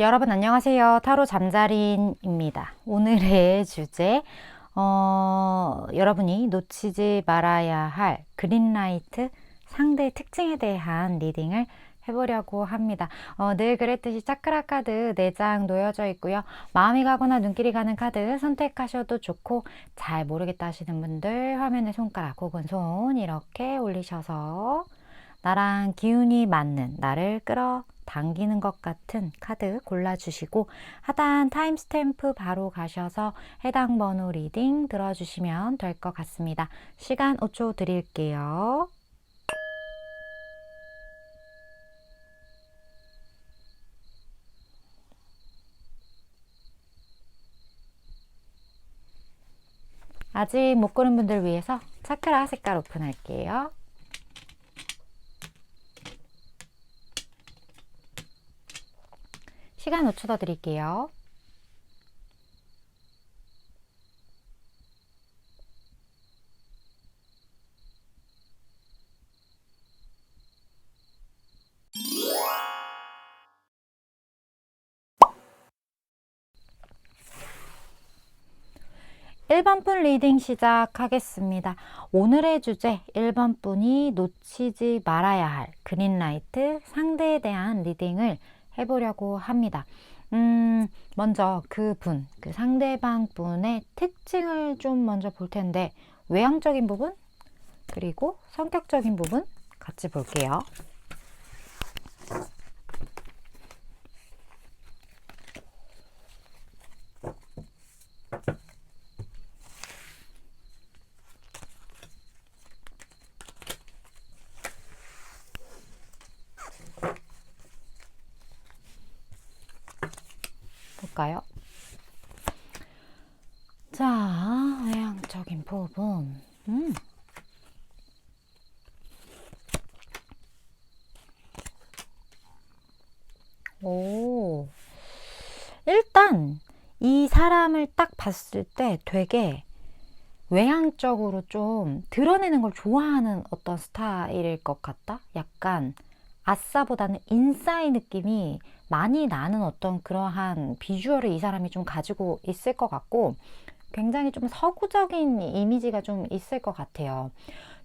여러분 안녕하세요. 타로 잠자린입니다. 오늘의 주제 여러분이 놓치지 말아야 할 그린라이트 상대의 특징에 대한 리딩을 해보려고 합니다. 늘 그랬듯이 차크라 카드 4장 놓여져 있고요. 마음이 가거나 눈길이 가는 카드 선택하셔도 좋고, 잘 모르겠다 하시는 분들 화면에 손가락 혹은 손 이렇게 올리셔서 나랑 기운이 맞는, 나를 끌어당기는 것 같은 카드 골라주시고, 하단 타임스탬프 바로 가셔서 해당 번호 리딩 들어주시면 될 것 같습니다. 시간 5초 드릴게요. 아직 못 고른 분들 위해서 차크라 색깔 오픈할게요. 시간 5초 더 드릴게요. (1번) 분 리딩 시작하겠습니다. 오늘의 주제 1번 분이 놓치지 말아야 할 그린라이트 상대에 대한 리딩을 해보려고 합니다. 먼저 그 상대방 분의 특징을 좀 먼저 볼 텐데, 외향적인 부분 그리고 성격적인 부분 같이 볼게요. 볼까요? 자, 외향적인 부분. 일단 이 사람을 딱 봤을 때 되게 외향적으로 좀 드러내는 걸 좋아하는 어떤 스타일일 것 같다? 약간 아싸보다는 인싸의 느낌이 많이 나는 어떤 그러한 비주얼을 이 사람이 좀 가지고 있을 것 같고, 굉장히 좀 서구적인 이미지가 좀 있을 것 같아요.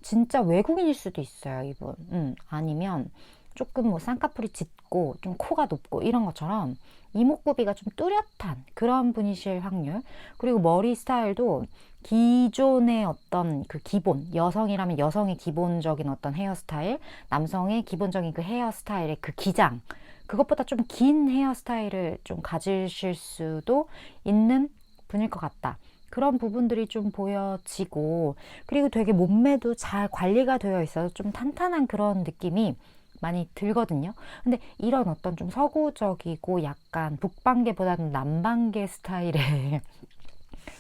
진짜 외국인일 수도 있어요, 이분. 아니면 조금 뭐 쌍꺼풀이 짙고 좀 코가 높고 이런 것처럼 이목구비가 좀 뚜렷한 그런 분이실 확률. 그리고 머리 스타일도 기존의 어떤 그 기본, 여성이라면 여성의 기본적인 어떤 헤어스타일, 남성의 기본적인 그 헤어스타일의 그 기장, 그것보다 좀 긴 헤어스타일을 좀 가지실 수도 있는 분일 것 같다. 그런 부분들이 좀 보여지고, 그리고 되게 몸매도 잘 관리가 되어 있어서 좀 탄탄한 그런 느낌이 많이 들거든요. 근데 이런 어떤 좀 서구적이고 약간 북방계보다는 남방계 스타일의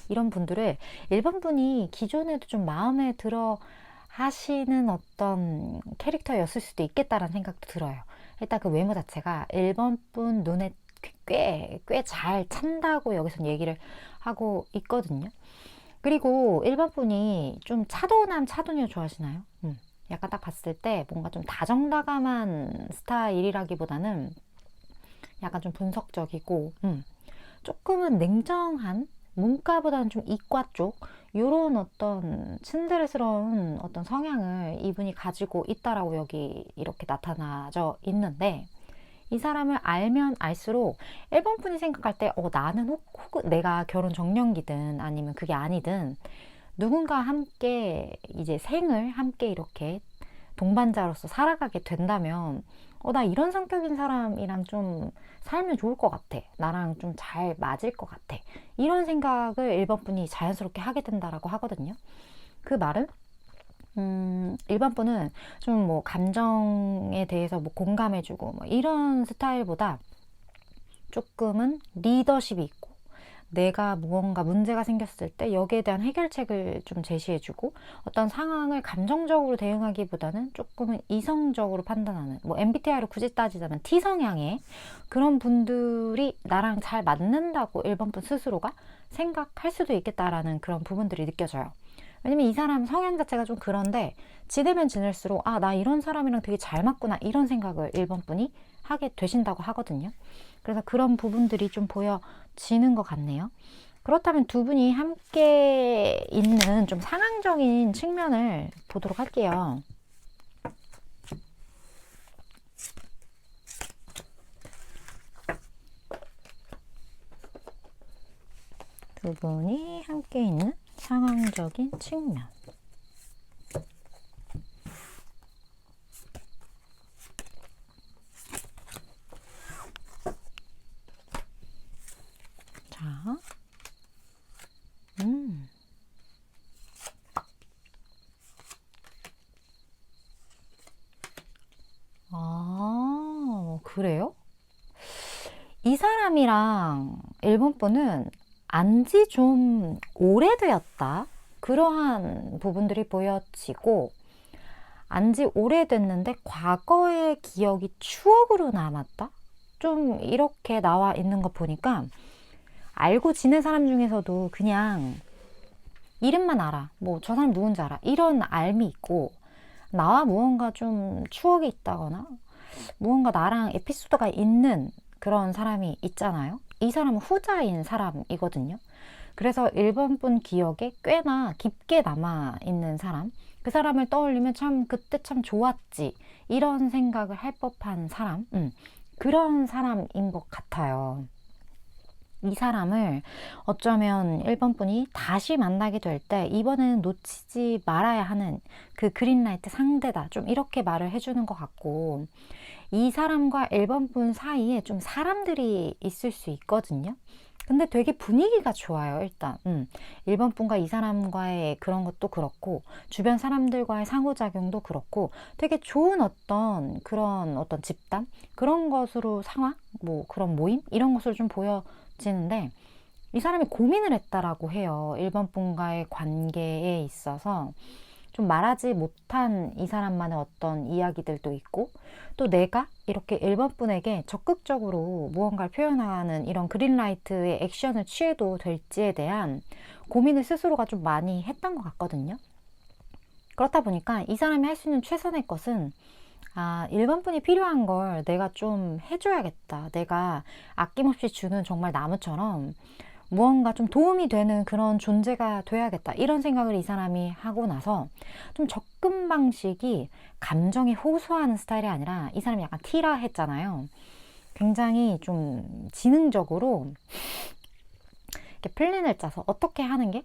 이런 분들을 일본 분이 기존에도 좀 마음에 들어 하시는 어떤 캐릭터였을 수도 있겠다라는 생각도 들어요. 일단 그 외모 자체가 일본 분 눈에 꽤 잘 찬다고 여기선 얘기를 하고 있거든요. 그리고 일본 분이 좀 차도남 차도녀 좋아하시나요? 약간 딱 봤을 때 뭔가 좀 다정다감한 스타일이라기보다는 약간 좀 분석적이고, 조금은 냉정한, 문과보다는 좀 이과 쪽 요런 어떤 츤데레스러운 어떤 성향을 이분이 가지고 있다라고 여기 이렇게 나타나져 있는데, 이 사람을 알면 알수록 일본 분이 생각할 때 나는 혹은 내가 결혼 정년기든 아니면 그게 아니든 누군가 함께 이제 생을 함께 이렇게 동반자로서 살아가게 된다면 나 이런 성격인 사람이랑 좀 살면 좋을 것 같아. 나랑 좀 잘 맞을 것 같아. 이런 생각을 일본 분이 자연스럽게 하게 된다라고 하거든요. 그 말은 일반 분은 좀 뭐 감정에 대해서 뭐 공감해주고 뭐 이런 스타일보다 조금은 리더십이 있고, 내가 무언가 문제가 생겼을 때 여기에 대한 해결책을 좀 제시해주고, 어떤 상황을 감정적으로 대응하기보다는 조금은 이성적으로 판단하는, 뭐 MBTI를 굳이 따지자면 T성향의 그런 분들이 나랑 잘 맞는다고 일본 분 스스로가 생각할 수도 있겠다라는 그런 부분들이 느껴져요. 왜냐면 이 사람 성향 자체가 좀 그런데 지내면 지낼수록 나 이런 사람이랑 되게 잘 맞구나 이런 생각을 일본 분이 하게 되신다고 하거든요. 그래서 그런 부분들이 좀 보여지는 것 같네요. 그렇다면 두 분이 함께 있는 좀 상황적인 측면을 보도록 할게요. 두 분이 함께 있는 상황적인 측면. 자, 그래요? 이 사람이랑 일본 분은 안지 좀 오래되었다. 그러한 부분들이 보여지고, 안지 오래됐는데 과거의 기억이 추억으로 남았다? 좀 이렇게 나와 있는 거 보니까 알고 지낸 사람 중에서도 그냥 이름만 알아. 뭐 저 사람 누군지 알아. 이런 알미 있고, 나와 무언가 좀 추억이 있다거나 무언가 나랑 에피소드가 있는 그런 사람이 있잖아요. 이 사람은 후자인 사람이거든요. 그래서 일본 분 기억에 꽤나 깊게 남아있는 사람, 그 사람을 떠올리면 참 그때 참 좋았지 이런 생각을 할 법한 사람, 그런 사람인 것 같아요. 이 사람을 어쩌면 일본 분이 다시 만나게 될 때 이번에는 놓치지 말아야 하는 그 그린라이트 상대다, 좀 이렇게 말을 해주는 것 같고, 이 사람과 일본 분 사이에 좀 사람들이 있을 수 있거든요. 근데 되게 분위기가 좋아요, 일단. 일본 분과 이 사람과의 그런 것도 그렇고, 주변 사람들과의 상호작용도 그렇고, 되게 좋은 어떤 그런 어떤 집단? 그런 것으로 상황? 뭐 그런 모임? 이런 것으로 좀 보여지는데, 이 사람이 고민을 했다라고 해요. 일본 분과의 관계에 있어서. 좀 말하지 못한 이 사람만의 어떤 이야기들도 있고, 또 내가 이렇게 일본 분에게 적극적으로 무언가를 표현하는 이런 그린라이트의 액션을 취해도 될지에 대한 고민을 스스로가 좀 많이 했던 것 같거든요. 그렇다 보니까 이 사람이 할 수 있는 최선의 것은, 일본 분이 필요한 걸 내가 좀 해줘야겠다. 내가 아낌없이 주는 정말 나무처럼 무언가 좀 도움이 되는 그런 존재가 돼야겠다, 이런 생각을 이 사람이 하고 나서 좀 접근 방식이 감정이 호소하는 스타일이 아니라, 이 사람이 약간 T라 했잖아요. 굉장히 좀 지능적으로 이렇게 플랜을 짜서 어떻게 하는 게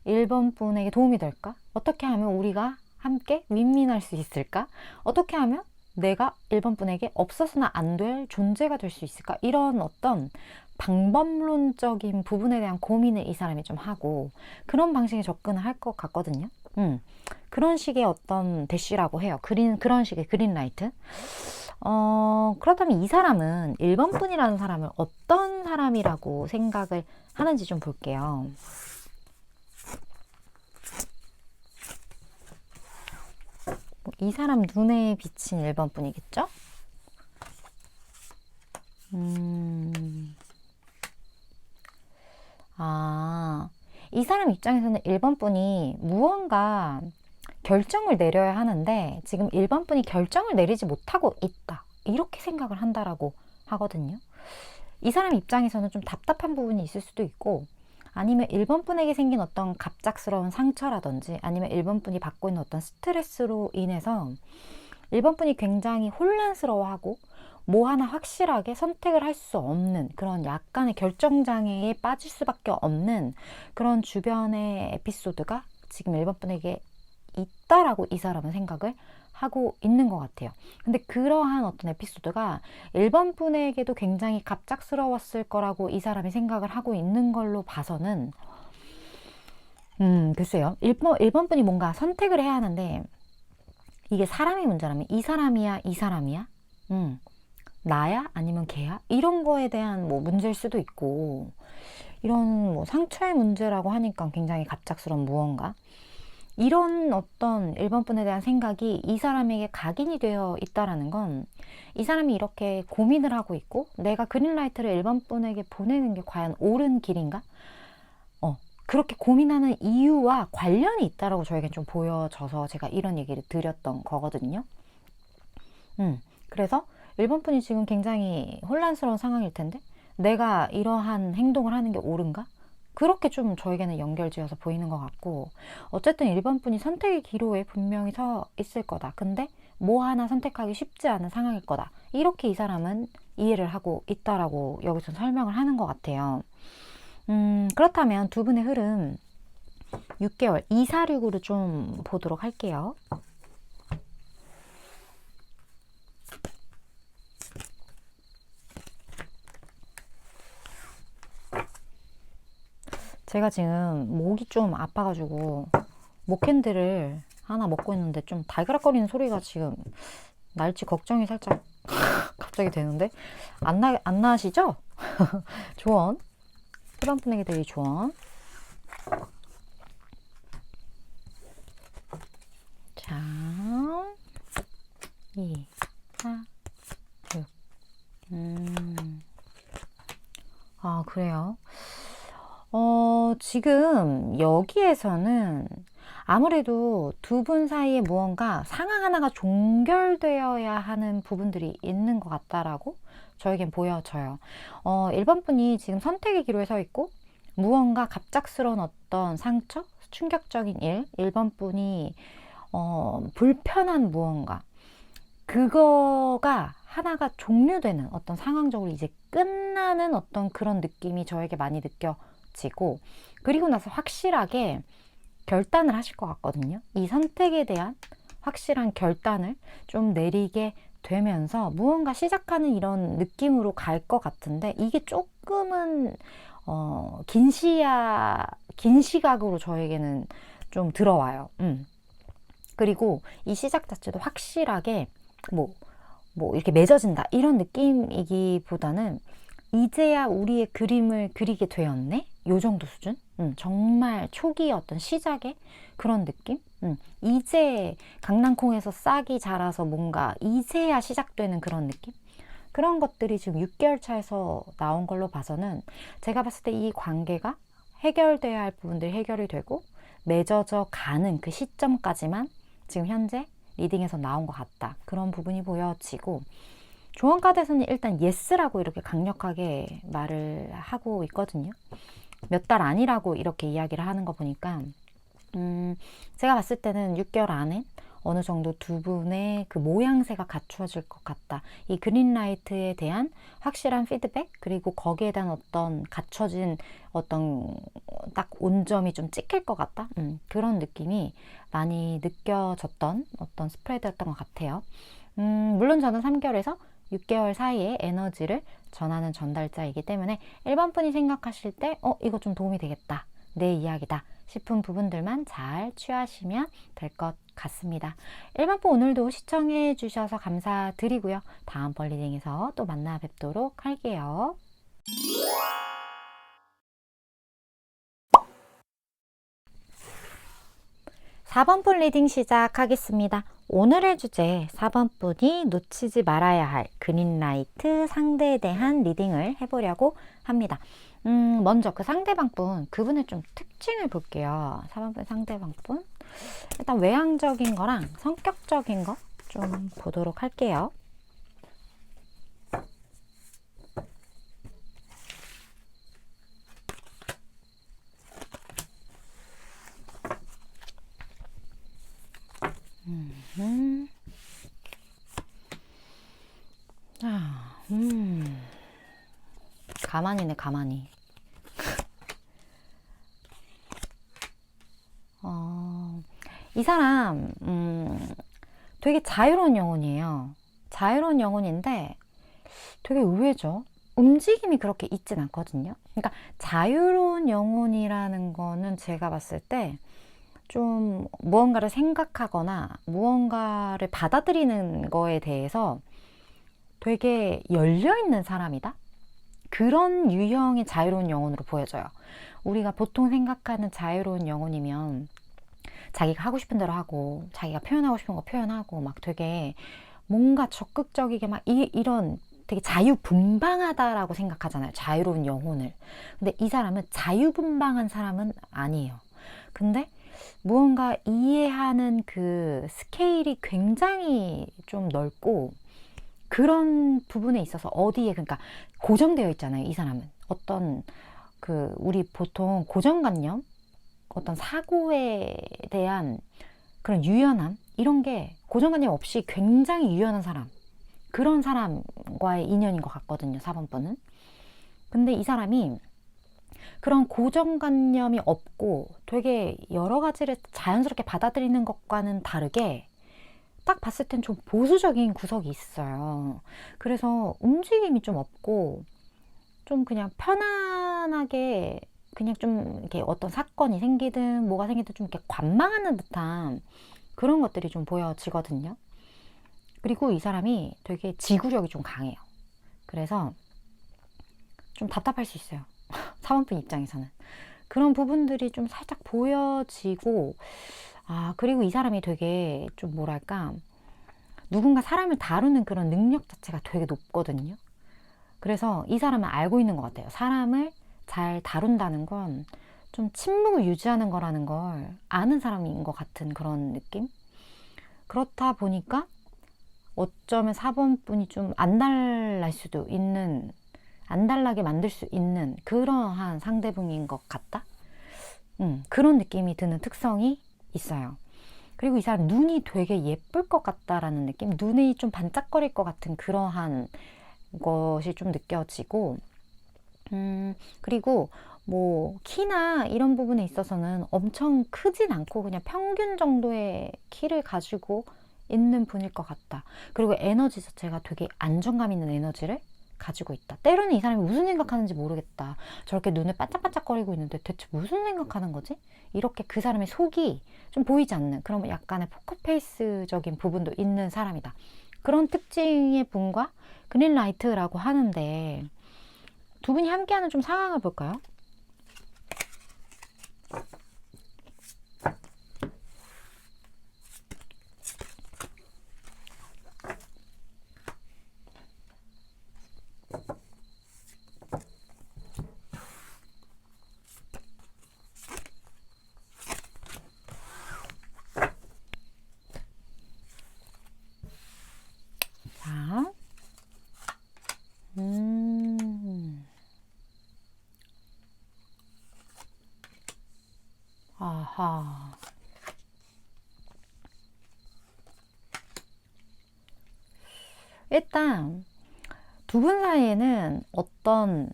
일본 분에게 도움이 될까? 어떻게 하면 우리가 함께 윈윈할 수 있을까? 어떻게 하면 내가 일본 분에게 없어서는 안 될 존재가 될 수 있을까? 이런 어떤 방법론적인 부분에 대한 고민을 이 사람이 좀 하고, 그런 방식의 접근을 할 것 같거든요. 그런 식의 어떤 대쉬라고 해요. 그런 식의 그린라이트. 그렇다면 이 사람은 일본 분이라는 사람을 어떤 사람이라고 생각을 하는지 좀 볼게요. 이 사람 눈에 비친 일본 분이겠죠? 이 사람 입장에서는 일본 분이 무언가 결정을 내려야 하는데 지금 일본 분이 결정을 내리지 못하고 있다, 이렇게 생각을 한다라고 하거든요. 이 사람 입장에서는 좀 답답한 부분이 있을 수도 있고, 아니면 일본 분에게 생긴 어떤 갑작스러운 상처라든지, 아니면 일본 분이 받고 있는 어떤 스트레스로 인해서 일본 분이 굉장히 혼란스러워하고 뭐 하나 확실하게 선택을 할 수 없는 그런 약간의 결정장애에 빠질 수밖에 없는 그런 주변의 에피소드가 지금 일본 분에게 있다라고 이 사람은 생각을 하고 있는 것 같아요. 근데 그러한 어떤 에피소드가 일본 분에게도 굉장히 갑작스러웠을 거라고 이 사람이 생각을 하고 있는 걸로 봐서는, 글쎄요. 일본 분이 뭔가 선택을 해야 하는데, 이게 사람의 문제라면 이 사람이야, 이 사람이야? 나야? 아니면 걔야? 이런 거에 대한 뭐 문제일 수도 있고, 이런 뭐 상처의 문제라고 하니까 굉장히 갑작스러운 무언가, 이런 어떤 일본 분에 대한 생각이 이 사람에게 각인이 되어 있다라는 건, 이 사람이 이렇게 고민을 하고 있고 내가 그린라이트를 일본 분에게 보내는 게 과연 옳은 길인가? 그렇게 고민하는 이유와 관련이 있다라고 저에겐 좀 보여져서 제가 이런 얘기를 드렸던 거거든요. 그래서 1번 분이 지금 굉장히 혼란스러운 상황일 텐데 내가 이러한 행동을 하는 게 옳은가? 그렇게 좀 저에게는 연결지어서 보이는 것 같고, 어쨌든 1번 분이 선택의 기로에 분명히 서 있을 거다. 근데 뭐 하나 선택하기 쉽지 않은 상황일 거다. 이렇게 이 사람은 이해를 하고 있다라고 여기서 설명을 하는 것 같아요. 그렇다면 두 분의 흐름 6개월 246으로 좀 보도록 할게요. 제가 지금 목이 좀 아파가지고 목캔들을 하나 먹고 있는데 좀 달그락거리는 소리가 지금 날지 걱정이 살짝 갑자기 되는데 안 나시죠? 조언, 1번 분에게 드릴 조언. 자, 2, 4, 6. 아, 그래요? 지금 여기에서는 아무래도 두 분 사이에 무언가 상황 하나가 종결되어야 하는 부분들이 있는 것 같다라고 저에겐 보여져요. 1번 분이 지금 선택의 기로에 서 있고 무언가 갑작스러운 어떤 상처, 충격적인 일, 1번 분이 불편한 무언가, 그거가 하나가 종료되는 어떤 상황적으로 이제 끝나는 어떤 그런 느낌이 저에게 많이 느껴지고, 그리고 나서 확실하게 결단을 하실 것 같거든요. 이 선택에 대한 확실한 결단을 좀 내리게 되면서 무언가 시작하는 이런 느낌으로 갈 것 같은데, 이게 조금은 긴 시각으로 저에게는 좀 들어와요. 그리고 이 시작 자체도 확실하게 뭐 이렇게 맺어진다 이런 느낌이기보다는 이제야 우리의 그림을 그리게 되었네, 요 정도 수준. 정말 초기의 어떤 시작의 그런 느낌. 이제 강낭콩에서 싹이 자라서 뭔가 이제야 시작되는 그런 느낌. 그런 것들이 지금 6개월 차에서 나온 걸로 봐서는 제가 봤을 때 이 관계가 해결돼야 할 부분들이 해결이 되고 맺어져 가는 그 시점까지만 지금 현재 리딩에서 나온 것 같다. 그런 부분이 보여지고, 조언 카드에서는 일단 yes라고 이렇게 강력하게 말을 하고 있거든요. 몇 달 아니라고 이렇게 이야기를 하는 거 보니까 제가 봤을 때는 6개월 안에 어느 정도 두 분의 그 모양새가 갖추어질 것 같다. 이 그린라이트에 대한 확실한 피드백, 그리고 거기에 대한 어떤 갖춰진 어떤 딱 온점이 좀 찍힐 것 같다. 그런 느낌이 많이 느껴졌던 어떤 스프레드였던 것 같아요. 물론 저는 3개월에서 6개월 사이에 에너지를 전하는 전달자이기 때문에 1번 분이 생각하실 때 이거 좀 도움이 되겠다, 내 이야기다 싶은 부분들만 잘 취하시면 될 것 같습니다. 1번 분 오늘도 시청해 주셔서 감사드리고요. 다음번 리딩에서 또 만나 뵙도록 할게요. 4번 분 리딩 시작하겠습니다. 오늘의 주제 4번 분이 놓치지 말아야 할 그린라이트 상대에 대한 리딩을 해보려고 합니다. 먼저 그 상대방 분, 그분의 좀 특징을 볼게요. 4번 분 상대방 분. 일단 외향적인 거랑 성격적인 거 좀 보도록 할게요. 가만히네, 가만히. 이 사람 되게 자유로운 영혼이에요. 자유로운 영혼인데 되게 의외죠. 움직임이 그렇게 있진 않거든요. 그러니까 자유로운 영혼이라는 거는 제가 봤을 때 좀 무언가를 생각하거나 무언가를 받아들이는 거에 대해서 되게 열려있는 사람이다? 그런 유형의 자유로운 영혼으로 보여져요. 우리가 보통 생각하는 자유로운 영혼이면 자기가 하고 싶은 대로 하고 자기가 표현하고 싶은 거 표현하고 막 되게 뭔가 적극적이게 막 이런 되게 자유분방하다라고 생각하잖아요. 자유로운 영혼을. 근데 이 사람은 자유분방한 사람은 아니에요. 근데 무언가 이해하는 그 스케일이 굉장히 좀 넓고, 그런 부분에 있어서 어디에, 그러니까 고정되어 있잖아요. 이 사람은 어떤 우리 보통 고정관념, 어떤 사고에 대한 그런 유연함, 이런 게 고정관념 없이 굉장히 유연한 사람, 그런 사람과의 인연인 것 같거든요, 4번 분은. 근데 이 사람이 그런 고정관념이 없고 되게 여러 가지를 자연스럽게 받아들이는 것과는 다르게 딱 봤을 땐 좀 보수적인 구석이 있어요. 그래서 움직임이 좀 없고 좀 그냥 편안하게 그냥 좀 이렇게 어떤 사건이 생기든 뭐가 생기든 좀 이렇게 관망하는 듯한 그런 것들이 좀 보여지거든요. 그리고 이 사람이 되게 지구력이 좀 강해요. 그래서 좀 답답할 수 있어요. 사원분 입장에서는. 그런 부분들이 좀 살짝 보여지고, 그리고 이 사람이 되게 좀 뭐랄까, 누군가 사람을 다루는 그런 능력 자체가 되게 높거든요. 그래서 이 사람은 알고 있는 것 같아요. 사람을 잘 다룬다는 건 좀 침묵을 유지하는 거라는 걸 아는 사람인 것 같은 그런 느낌? 그렇다 보니까 어쩌면 4번 분이 좀 안달날 수도 있는, 안달나게 만들 수 있는 그러한 상대분인 것 같다? 그런 느낌이 드는 특성이 있어요. 그리고 이 사람 눈이 되게 예쁠 것 같다라는 느낌? 눈이 좀 반짝거릴 것 같은 그러한 것이 좀 느껴지고, 그리고 뭐 키나 이런 부분에 있어서는 엄청 크진 않고 그냥 평균 정도의 키를 가지고 있는 분일 것 같다. 그리고 에너지 자체가 되게 안정감 있는 에너지를 가지고 있다. 때로는 이 사람이 무슨 생각하는지 모르겠다. 저렇게 눈을 반짝반짝거리고 있는데 대체 무슨 생각하는 거지? 이렇게 그 사람의 속이 좀 보이지 않는 그런 약간의 포커페이스적인 부분도 있는 사람이다. 그런 특징의 분과 그린라이트라고 하는데, 두 분이 함께하는 좀 상황을 볼까요? 자, 아하. 일단 두 분 사이에는 어떤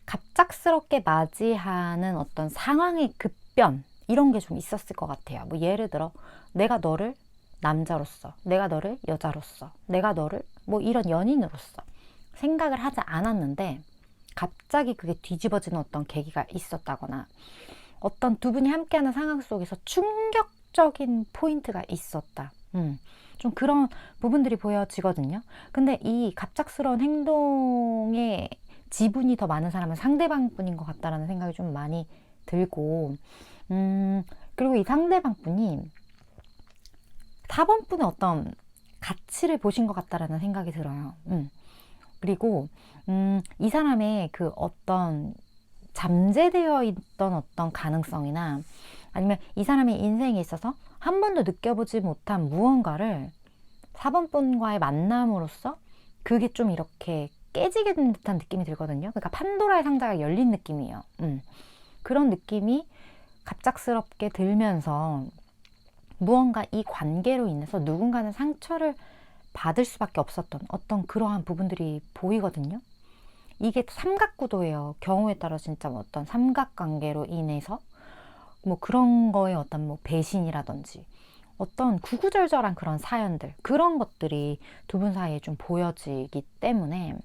갑작스럽게 맞이하는 어떤 상황의 급변, 이런 게 좀 있었을 것 같아요. 뭐 예를 들어 내가 너를 남자로서, 내가 너를 여자로서, 내가 너를 뭐 이런 연인으로서 생각을 하지 않았는데 갑자기 그게 뒤집어지는 어떤 계기가 있었다거나, 어떤 두 분이 함께하는 상황 속에서 충격적인 포인트가 있었다. 좀 그런 부분들이 보여지거든요. 근데 이 갑작스러운 행동에 지분이 더 많은 사람은 상대방 분인 것 같다라는 생각이 좀 많이 들고, 그리고 이 상대방 분이 4번 분의 어떤 가치를 보신 것 같다라는 생각이 들어요. 그리고 이 사람의 그 어떤 잠재되어 있던 어떤 가능성이나, 아니면 이 사람의 인생에 있어서 한 번도 느껴보지 못한 무언가를 4번 분과의 만남으로써 그게 좀 이렇게 깨지게 된 듯한 느낌이 들거든요. 그러니까 판도라의 상자가 열린 느낌이에요. 그런 느낌이 갑작스럽게 들면서 무언가 이 관계로 인해서 누군가는 상처를 받을 수밖에 없었던 어떤 그러한 부분들이 보이거든요. 이게 삼각구도예요. 경우에 따라 진짜 어떤 삼각관계로 인해서 뭐 그런 거에 어떤 뭐 배신이라든지 어떤 구구절절한 그런 사연들, 그런 것들이 두 분 사이에 좀 보여지기 때문에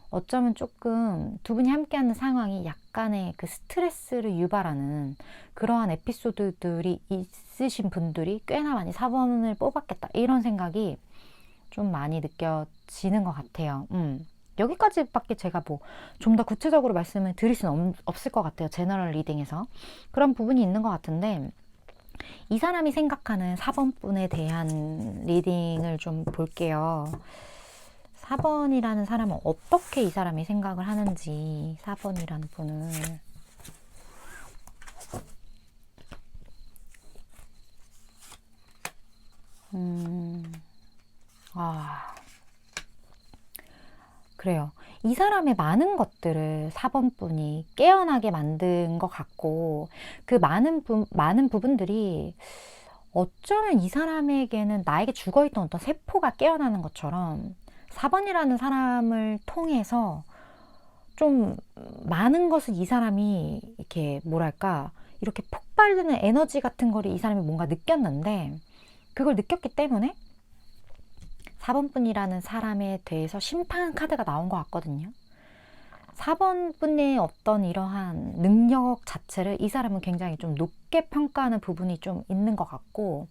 어쩌면 조금 두 분이 함께하는 상황이 약간의 그 스트레스를 유발하는 그러한 에피소드들이 있으신 분들이 꽤나 많이 4번을 뽑았겠다, 이런 생각이 좀 많이 느껴지는 것 같아요. 여기까지밖에 제가 뭐 좀 더 구체적으로 말씀을 드릴 수는 없을 것 같아요. 제너럴 리딩에서. 그런 부분이 있는 것 같은데, 이 사람이 생각하는 4번 분에 대한 리딩을 좀 볼게요. 4번이라는 사람은 어떻게 이 사람이 생각을 하는지, 4번이라는 분을. 아, 그래요. 이 사람의 많은 것들을 4번 분이 깨어나게 만든 것 같고, 그 많은 부분들이 어쩌면 이 사람에게는 나에게 죽어있던 어떤 세포가 깨어나는 것처럼 4번이라는 사람을 통해서 좀 많은 것을 이 사람이 이렇게 뭐랄까, 이렇게 폭발되는 에너지 같은 거를 이 사람이 뭔가 느꼈는데, 그걸 느꼈기 때문에 4번 분이라는 사람에 대해서 심판 카드가 나온 것 같거든요. 4번 분의 어떤 이러한 능력 자체를 이 사람은 굉장히 좀 높게 평가하는 부분이 좀 있는 것 같고,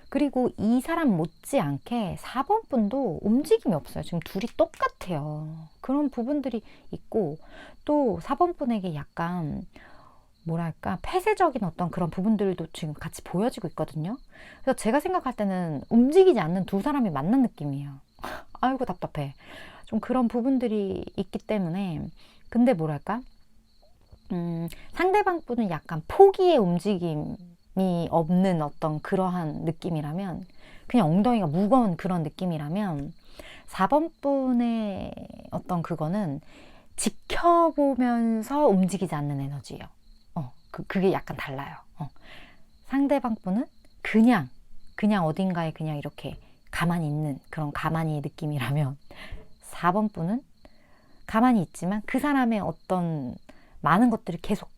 그리고 이 사람 못지않게 4번 분도 움직임이 없어요. 지금 둘이 똑같아요. 그런 부분들이 있고, 또 4번 분에게 약간 뭐랄까 폐쇄적인 어떤 그런 부분들도 지금 같이 보여지고 있거든요. 그래서 제가 생각할 때는 움직이지 않는 두 사람이 만난 느낌이에요. 아이고 답답해. 좀 그런 부분들이 있기 때문에, 근데 뭐랄까 상대방 분은 약간 포기의 움직임이 없는 어떤 그러한 느낌이라면, 그냥 엉덩이가 무거운 그런 느낌이라면, 4번 분의 어떤 그거는 지켜보면서 움직이지 않는 에너지예요. 그게 약간 달라요. 상대방 분은 그냥 어딘가에 그냥 이렇게 가만히 있는 그런 가만히 느낌이라면, 4번 분은 가만히 있지만 그 사람의 어떤 많은 것들을 계속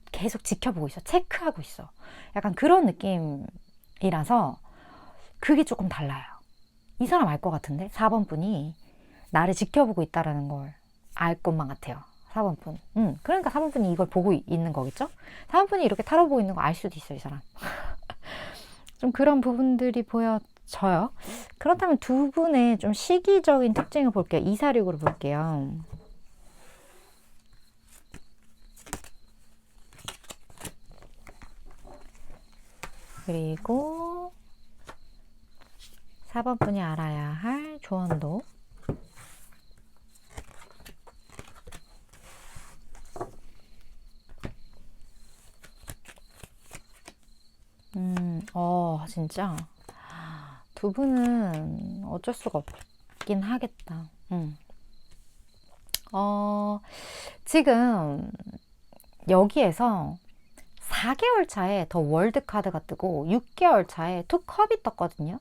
지켜보고 있어. 체크하고 있어. 약간 그런 느낌이라서 그게 조금 달라요. 이 사람 알 것 같은데? 4번 분이 나를 지켜보고 있다는 걸 알 것만 같아요. 4번 분. 그러니까 4번 분이 이걸 보고 있는 거겠죠? 4번 분이 이렇게 타로 보고 있는 거 알 수도 있어요, 이 사람. 좀 그런 부분들이 보여져요. 그렇다면 두 분의 좀 시기적인 특징을 볼게요. 246으로 볼게요. 그리고 4번 분이 알아야 할 조언도. 진짜 두 분은 어쩔 수가 없긴 하겠다. 지금 여기에서 4개월 차에 더 월드 카드가 뜨고 6개월 차에 투 컵이 떴거든요.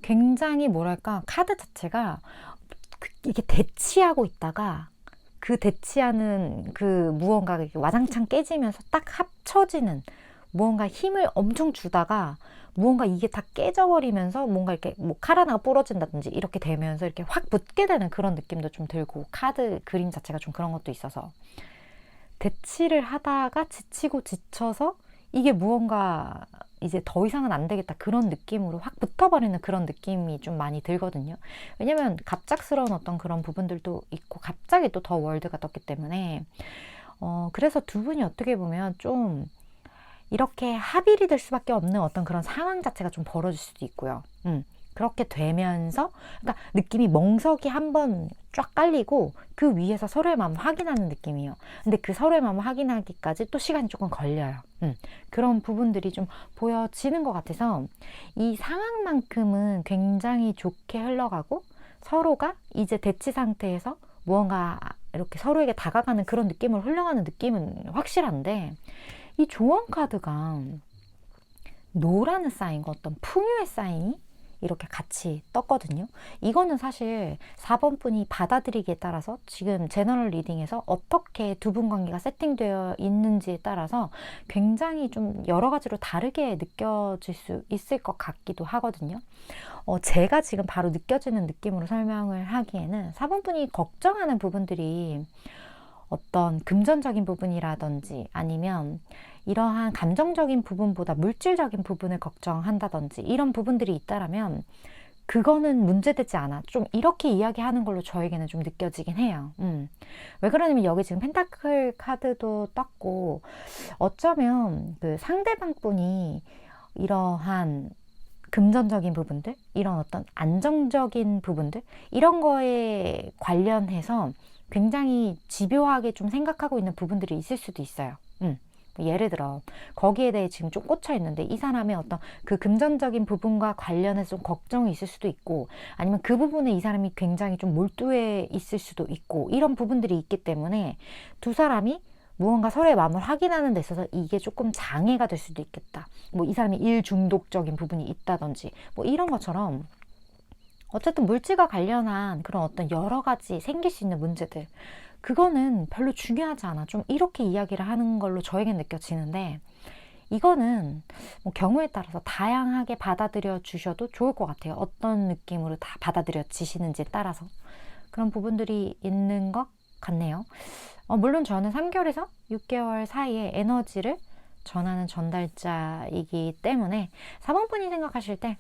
굉장히 뭐랄까, 카드 자체가 이렇게 대치하고 있다가 그 대치하는 그 무언가가 와장창 깨지면서 딱 합쳐지는, 무언가 힘을 엄청 주다가 무언가 이게 다 깨져버리면서 뭔가 이렇게 뭐 칼 하나가 부러진다든지 이렇게 되면서 이렇게 확 붙게 되는 그런 느낌도 좀 들고, 카드 그림 자체가 좀 그런 것도 있어서 대치를 하다가 지치고 지쳐서 이게 무언가 이제 더 이상은 안 되겠다, 그런 느낌으로 확 붙어버리는 그런 느낌이 좀 많이 들거든요. 왜냐면 갑작스러운 어떤 그런 부분들도 있고 갑자기 또 더 월드가 떴기 때문에, 그래서 두 분이 어떻게 보면 좀 이렇게 합일이 될 수밖에 없는 어떤 그런 상황 자체가 좀 벌어질 수도 있고요. 그렇게 되면서, 그러니까 느낌이 멍석이 한번 쫙 깔리고 그 위에서 서로의 마음을 확인하는 느낌이에요. 근데 그 서로의 마음을 확인하기까지 또 시간이 조금 걸려요. 그런 부분들이 좀 보여지는 것 같아서 이 상황만큼은 굉장히 좋게 흘러가고, 서로가 이제 대치 상태에서 무언가 이렇게 서로에게 다가가는 그런 느낌으로 흘러가는 느낌은 확실한데, 이 조언 카드가 노라는 사인과 어떤 풍요의 사인이 이렇게 같이 떴거든요. 이거는 사실 4번 분이 받아들이기에 따라서 지금 제너럴 리딩에서 어떻게 두 분 관계가 세팅되어 있는지에 따라서 굉장히 좀 여러 가지로 다르게 느껴질 수 있을 것 같기도 하거든요. 제가 지금 바로 느껴지는 느낌으로 설명을 하기에는 4번 분이 걱정하는 부분들이 어떤 금전적인 부분이라든지 아니면 이러한 감정적인 부분보다 물질적인 부분을 걱정한다든지 이런 부분들이 있다라면 그거는 문제되지 않아. 좀 이렇게 이야기하는 걸로 저에게는 좀 느껴지긴 해요. 왜 그러냐면 여기 지금 펜타클 카드도 떴고, 어쩌면 그 상대방 분이 이러한 금전적인 부분들, 이런 어떤 안정적인 부분들, 이런 거에 관련해서 굉장히 집요하게 좀 생각하고 있는 부분들이 있을 수도 있어요. 예를 들어 거기에 대해 지금 좀 꽂혀 있는데 이 사람의 어떤 그 금전적인 부분과 관련해서 좀 걱정이 있을 수도 있고, 아니면 그 부분에 이 사람이 굉장히 좀 몰두해 있을 수도 있고, 이런 부분들이 있기 때문에 두 사람이 무언가 서로의 마음을 확인하는 데 있어서 이게 조금 장애가 될 수도 있겠다. 뭐 이 사람이 일 중독적인 부분이 있다든지 뭐 이런 것처럼 어쨌든 물질과 관련한 그런 어떤 여러 가지 생길 수 있는 문제들, 그거는 별로 중요하지 않아. 좀 이렇게 이야기를 하는 걸로 저에겐 느껴지는데, 이거는 뭐 경우에 따라서 다양하게 받아들여 주셔도 좋을 것 같아요. 어떤 느낌으로 다 받아들여지시는지에 따라서 그런 부분들이 있는 것 같네요. 물론 저는 3개월에서 6개월 사이에 에너지를 전하는 전달자이기 때문에 4번분이 생각하실 때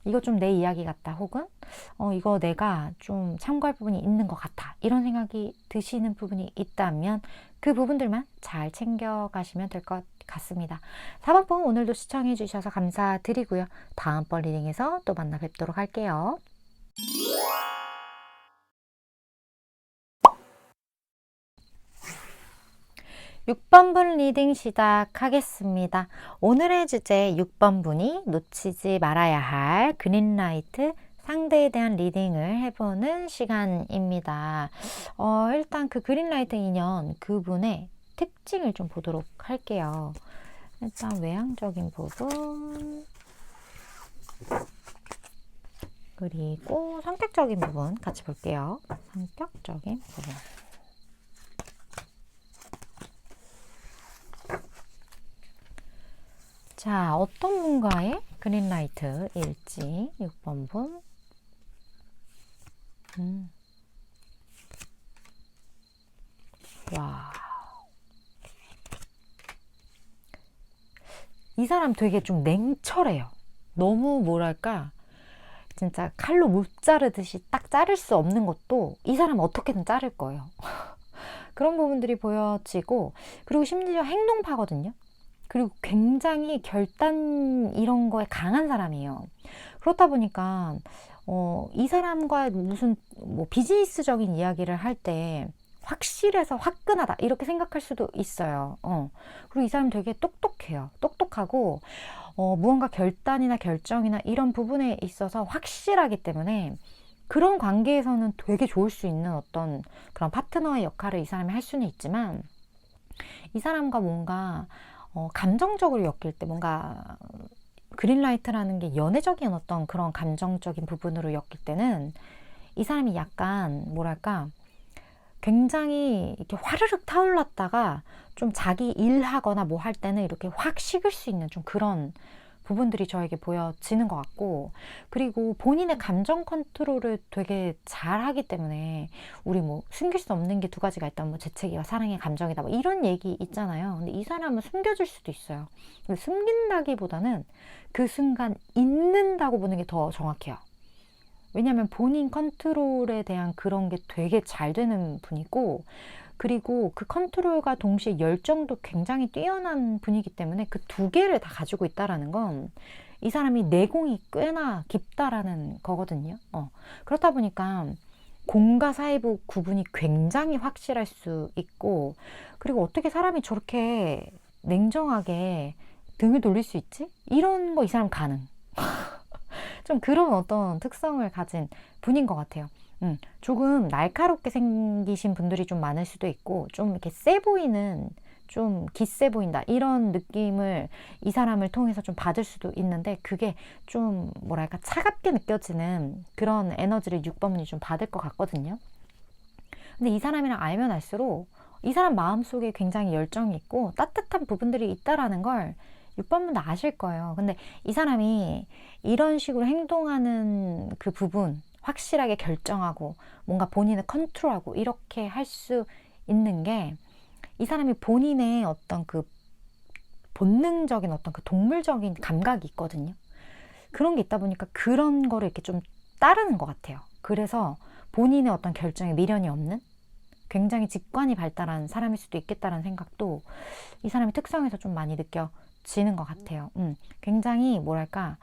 이거 좀 내 이야기 같다, 혹은 이거 내가 좀 참고할 부분이 있는 것 같아, 이런 생각이 드시는 부분이 있다면 그 부분들만 잘 챙겨가시면 될 것 같습니다. 4번분 오늘도 시청해 주셔서 감사드리고요. 다음번 리딩에서 또 만나 뵙도록 할게요. 6번분 리딩 시작하겠습니다. 오늘의 주제 6번분이 놓치지 말아야 할 그린라이트, 상대에 대한 리딩을 해보는 시간입니다. 일단 그 그린라이트 인연 그분의 특징을 좀 보도록 할게요. 일단 외향적인 부분, 그리고 성격적인 부분 같이 볼게요. 성격적인 부분. 자, 어떤 분과의 그린라이트일지 6번분. 와. 이 사람 되게 좀 냉철해요. 너무 뭐랄까, 진짜 칼로 못 자르듯이 딱 자를 수 없는 것도 이 사람 어떻게든 자를 거예요. 그런 부분들이 보여지고, 그리고 심지어 행동파거든요. 그리고 굉장히 결단 이런 거에 강한 사람이에요. 그렇다 보니까 이 사람과 무슨 뭐 비즈니스적인 이야기를 할 때 확실해서 화끈하다 이렇게 생각할 수도 있어요. 그리고 이 사람 되게 똑똑해요. 똑똑하고 무언가 결단이나 결정이나 이런 부분에 있어서 확실하기 때문에 그런 관계에서는 되게 좋을 수 있는 어떤 그런 파트너의 역할을 이 사람이 할 수는 있지만, 이 사람과 뭔가 감정적으로 엮일 때, 뭔가 그린라이트라는 게 연애적인 어떤 그런 감정적인 부분으로 엮일 때는 이 사람이 약간 뭐랄까, 굉장히 이렇게 화르륵 타올랐다가 좀 자기 일하거나 뭐 할 때는 이렇게 확 식을 수 있는 좀 그런 부분들이 저에게 보여지는 것 같고, 그리고 본인의 감정 컨트롤을 되게 잘하기 때문에, 우리 뭐 숨길 수 없는 게 두 가지가 있다면 뭐 재채기와 사랑의 감정이다 뭐 이런 얘기 있잖아요. 근데 이 사람은 숨겨줄 수도 있어요. 근데 숨긴다기보다는 그 순간 잊는다고 보는 게 더 정확해요. 왜냐하면 본인 컨트롤에 대한 그런 게 되게 잘 되는 분이고, 그리고 그 컨트롤과 동시에 열정도 굉장히 뛰어난 분이기 때문에 그 두 개를 다 가지고 있다라는 건 이 사람이 내공이 꽤나 깊다라는 거거든요. 그렇다 보니까 공과 사이부 구분이 굉장히 확실할 수 있고, 그리고 어떻게 사람이 저렇게 냉정하게 등을 돌릴 수 있지? 이런 거 이 사람 가능. 좀 그런 어떤 특성을 가진 분인 것 같아요. 조금 날카롭게 생기신 분들이 좀 많을 수도 있고, 좀 이렇게 세 보이는, 좀 기세 보인다 이런 느낌을 이 사람을 통해서 좀 받을 수도 있는데, 그게 좀 뭐랄까 차갑게 느껴지는 그런 에너지를 6번분이 좀 받을 것 같거든요. 근데 이 사람이랑 알면 알수록 이 사람 마음속에 굉장히 열정이 있고 따뜻한 부분들이 있다라는 걸 6번분도 아실 거예요. 근데 이 사람이 이런 식으로 행동하는 그 부분, 확실하게 결정하고 뭔가 본인을 컨트롤하고 이렇게 할 수 있는 게, 이 사람이 본인의 어떤 그 본능적인 어떤 그 동물적인 감각이 있거든요. 그런 게 있다 보니까 그런 거를 이렇게 좀 따르는 것 같아요. 그래서 본인의 어떤 결정에 미련이 없는 굉장히 직관이 발달한 사람일 수도 있겠다라는 생각도 이 사람의 특성에서 좀 많이 느껴지는 것 같아요. 굉장히 뭐랄까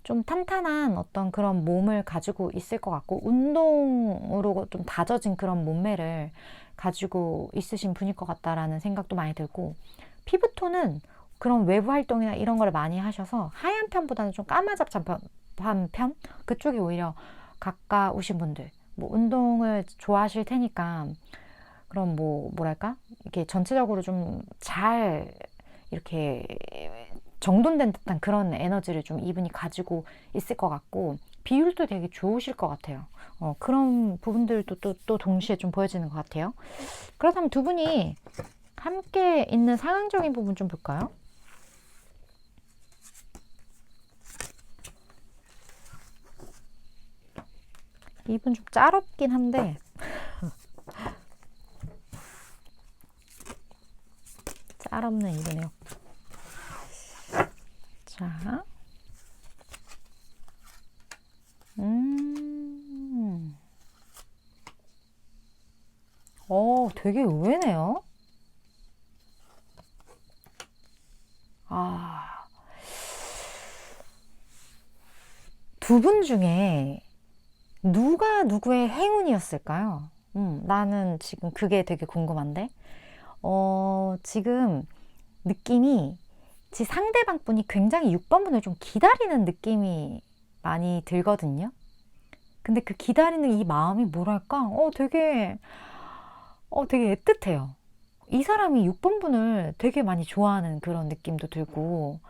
좀 탄탄한 어떤 그런 몸을 가지고 있을 것 같고, 운동으로 좀 다져진 그런 몸매를 가지고 있으신 분일 것 같다라는 생각도 많이 들고, 피부톤은 그런 외부 활동이나 이런 걸 많이 하셔서 하얀 편보다는 좀 까마잡잡한 편? 그쪽이 오히려 가까우신 분들, 뭐 운동을 좋아하실 테니까 그럼 뭐랄까? 이렇게 전체적으로 좀 잘 이렇게 정돈된 듯한 그런 에너지를 좀 이분이 가지고 있을 것 같고, 비율도 되게 좋으실 것 같아요. 그런 부분들도 또 동시에 좀 보여지는 것 같아요. 그렇다면 두 분이 함께 있는 상황적인 부분 좀 볼까요? 이분 좀 짤없긴 한데 짤없는 이분이요. 자, 되게 의외네요. 아, 두 분 중에 누가 누구의 행운이었을까요? 나는 지금 그게 되게 궁금한데, 지금 느낌이 지 상대방 분이 굉장히 6번 분을 좀 기다리는 느낌이 많이 들거든요. 근데 그 기다리는 이 마음이 뭐랄까, 되게 애틋해요. 이 사람이 6번 분을 되게 많이 좋아하는 그런 느낌도 들고,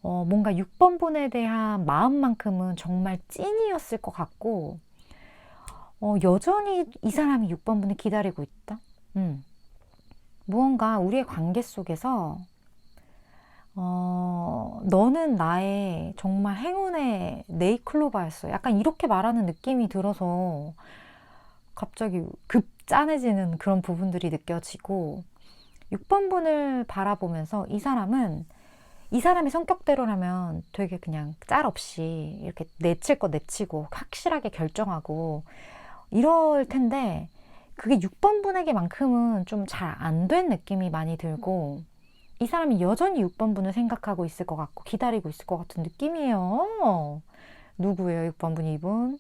뭔가 6번 분에 대한 마음만큼은 정말 찐이었을 것 같고, 여전히 이 사람이 6번 분을 기다리고 있다? 무언가 우리의 관계 속에서, 너는 나의 정말 행운의 네잎클로버였어. 약간 이렇게 말하는 느낌이 들어서 갑자기 급 짠해지는 그런 부분들이 느껴지고, 6번 분을 바라보면서 이 사람의 성격대로라면 되게 그냥 짤 없이 이렇게 내칠 거 내치고 확실하게 결정하고 이럴 텐데, 그게 6번 분에게만큼은 좀 잘 안 된 느낌이 많이 들고, 이 사람이 여전히 6번 분을 생각하고 있을 것 같고 기다리고 있을 것 같은 느낌이에요. 누구예요, 6번 분 이분?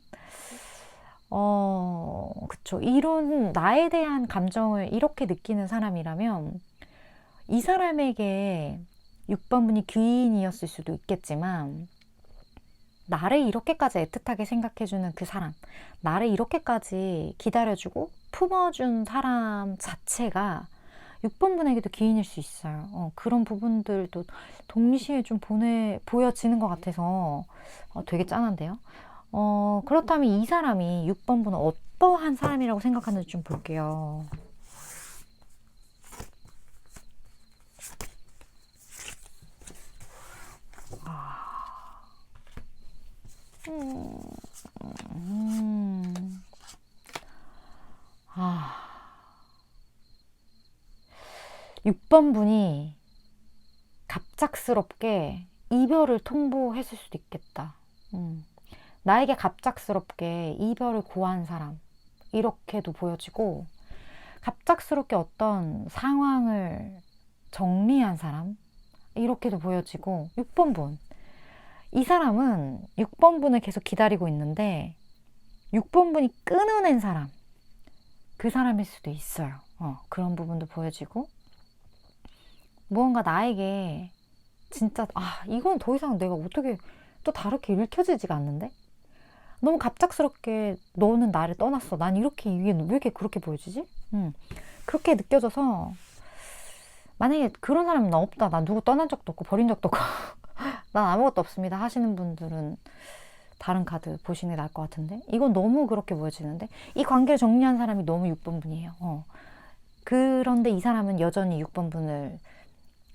그쵸. 이런 나에 대한 감정을 이렇게 느끼는 사람이라면 이 사람에게 6번 분이 귀인이었을 수도 있겠지만, 나를 이렇게까지 애틋하게 생각해주는 그 사람, 나를 이렇게까지 기다려주고 품어준 사람 자체가 6번 분에게도 기인일 수 있어요. 그런 부분들도 동시에 좀 보여지는 것 같아서 되게 짠한데요. 그렇다면 이 사람이 6번 분은 어떠한 사람이라고 생각하는지 좀 볼게요. 아, 6번 분이 갑작스럽게 이별을 통보했을 수도 있겠다. 나에게 갑작스럽게 이별을 고한 사람, 이렇게도 보여지고, 갑작스럽게 어떤 상황을 정리한 사람, 이렇게도 보여지고, 6번 분. 이 사람은 6번 분을 계속 기다리고 있는데, 6번 분이 끊어낸 사람, 그 사람일 수도 있어요. 그런 부분도 보여지고, 무언가 나에게 진짜, 이건 더 이상 내가 어떻게 또 다르게 읽혀지지가 않는데? 너무 갑작스럽게 너는 나를 떠났어. 난 이렇게, 이게 왜 이렇게 그렇게 보여지지? 그렇게 느껴져서, 만약에 그런 사람은 나 없다. 난 누구 떠난 적도 없고 버린 적도 없고 난 아무것도 없습니다 하시는 분들은 다른 카드 보시는 게 나을 것 같은데, 이건 너무 그렇게 보여지는데, 이 관계를 정리한 사람이 너무 6번 분이에요. 그런데 이 사람은 여전히 6번 분을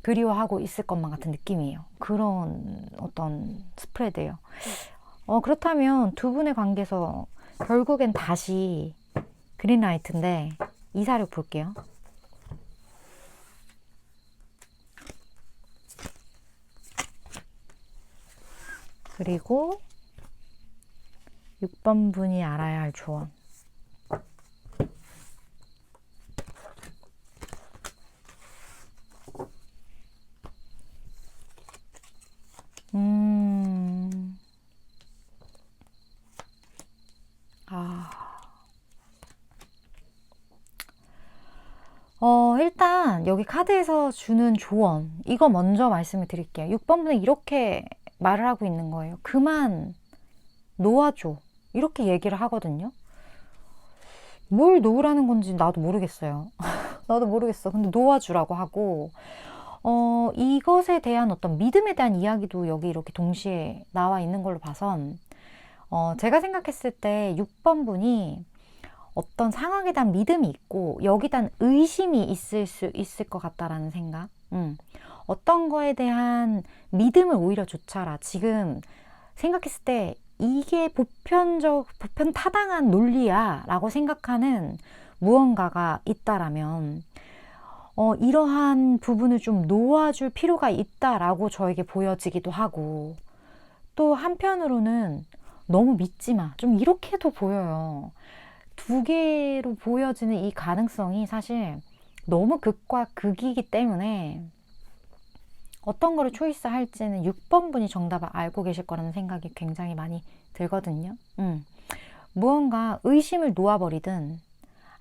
그리워하고 있을 것만 같은 느낌이에요. 그런 어떤 스프레드예요. 그렇다면 두 분의 관계에서 결국엔 다시 그린라이트인데, 이 사료 볼게요. 그리고 6번 분이 알아야 할 조언. 일단 여기 카드에서 주는 조언, 이거 먼저 말씀을 드릴게요. 6번분은 이렇게 말을 하고 있는 거예요. 그만 놓아줘. 이렇게 얘기를 하거든요. 뭘 놓으라는 건지 나도 모르겠어요. 나도 모르겠어. 근데 놓아주라고 하고, 이것에 대한 어떤 믿음에 대한 이야기도 여기 이렇게 동시에 나와 있는 걸로 봐선, 제가 생각했을 때 6번 분이 어떤 상황에 대한 믿음이 있고 여기에 대한 의심이 있을 수 있을 것 같다라는 생각. 어떤 거에 대한 믿음을 오히려 조차라. 지금 생각했을 때 이게 보편 타당한 논리야 라고 생각하는 무언가가 있다라면 이러한 부분을 좀 놓아줄 필요가 있다라고 저에게 보여지기도 하고, 또 한편으로는 너무 믿지 마, 좀 이렇게도 보여요. 두 개로 보여지는 이 가능성이 사실 너무 극과 극이기 때문에 어떤 거를 초이스 할지는 6번 분이 정답을 알고 계실 거라는 생각이 굉장히 많이 들거든요. 무언가 의심을 놓아버리든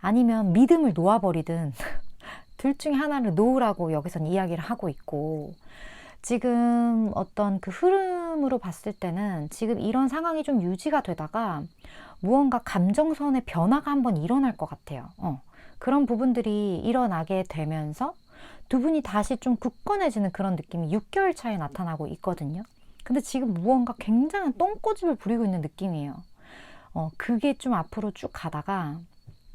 아니면 믿음을 놓아버리든 둘 중에 하나를 놓으라고 여기선 이야기를 하고 있고, 지금 어떤 그 흐름으로 봤을 때는 지금 이런 상황이 좀 유지가 되다가 무언가 감정선의 변화가 한번 일어날 것 같아요. 그런 부분들이 일어나게 되면서 두 분이 다시 좀 굳건해지는 그런 느낌이 6개월 차에 나타나고 있거든요. 근데 지금 무언가 굉장한 똥꼬집을 부리고 있는 느낌이에요. 그게 좀 앞으로 쭉 가다가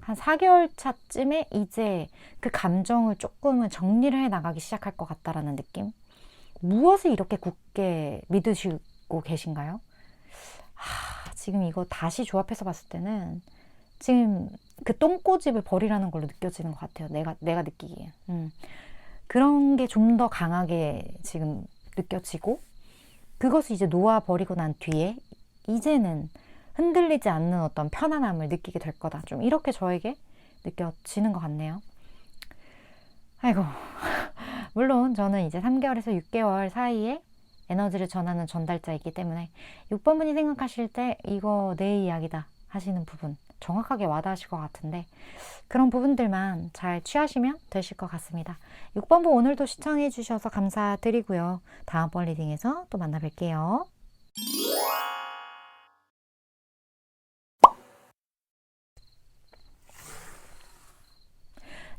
한 4개월 차쯤에 이제 그 감정을 조금은 정리를 해 나가기 시작할 것 같다라는 느낌. 무엇을 이렇게 굳게 믿으시고 계신가요? 지금 이거 다시 조합해서 봤을 때는 지금 그 똥꼬집을 버리라는 걸로 느껴지는 것 같아요. 내가 느끼기에. 그런 게 좀 더 강하게 지금 느껴지고, 그것을 이제 놓아버리고 난 뒤에 이제는 흔들리지 않는 어떤 편안함을 느끼게 될 거다. 좀 이렇게 저에게 느껴지는 것 같네요. 아이고. 물론 저는 이제 3개월에서 6개월 사이에 에너지를 전하는 전달자이기 때문에 6번 분이 생각하실 때 이거 내 이야기다 하시는 부분 정확하게 와닿으실 것 같은데, 그런 부분들만 잘 취하시면 되실 것 같습니다. 6번 분 오늘도 시청해 주셔서 감사드리고요. 다음번 리딩에서 또 만나 뵐게요.